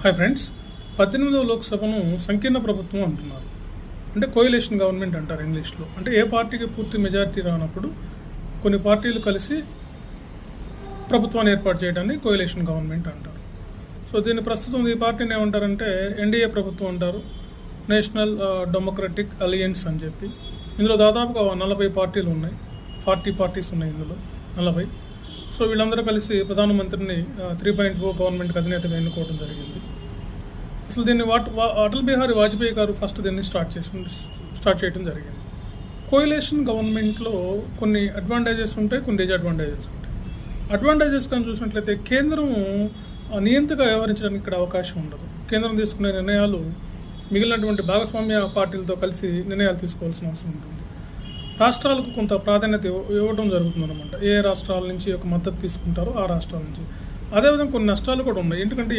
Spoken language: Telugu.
హాయ్ ఫ్రెండ్స్, 18వ లోక్సభను సంకీర్ణ ప్రభుత్వం అంటున్నారు. అంటే కోయిలేషన్ గవర్నమెంట్ అంటారు ఇంగ్లీష్లో. అంటే ఏ పార్టీకి పూర్తి మెజారిటీ రానప్పుడు కొన్ని పార్టీలు కలిసి ప్రభుత్వాన్ని ఏర్పాటు చేయడాన్ని కోయిలేషన్ గవర్నమెంట్ అంటారు. సో దీన్ని ప్రస్తుతం ఈ పార్టీని ఏమంటారంటే ఎన్డీఏ ప్రభుత్వం అంటారు, నేషనల్ డెమోక్రటిక్ అలయన్స్ అని చెప్పి. ఇందులో దాదాపుగా 40 పార్టీలు ఉన్నాయి, 40 పార్టీస్ ఉన్నాయి ఇందులో 40. సో వీళ్ళందరూ కలిసి ప్రధానమంత్రిని 3.0 గవర్నమెంట్కి అధినేతగా ఎన్నుకోవడం జరిగింది. అసలు దీన్ని అటల్ బిహారీ వాజ్పేయి గారు ఫస్ట్ దీన్ని స్టార్ట్ చేయడం జరిగింది. కోయిలేషన్ గవర్నమెంట్లో కొన్ని అడ్వాంటేజెస్ ఉంటాయి, కొన్ని డిజడ్వాంటేజెస్ ఉంటాయి. అడ్వాంటేజెస్ కానీ చూసినట్లయితే కేంద్రం నియంతగా వ్యవహరించడానికి ఇక్కడ అవకాశం ఉండదు. కేంద్రం తీసుకునే నిర్ణయాలు మిగిలినటువంటి భాగస్వామ్య పార్టీలతో కలిసి నిర్ణయాలు తీసుకోవాల్సిన అవసరం ఉంటుంది. రాష్ట్రాలకు కొంత ప్రాధాన్యత ఇవ్వడం జరుగుతుందన్నమాట. ఏ రాష్ట్రాల నుంచి ఒక మద్దతు తీసుకుంటారో ఆ రాష్ట్రాల నుంచి. అదేవిధంగా కొన్ని నష్టాలు కూడా ఉన్నాయి. ఎందుకంటే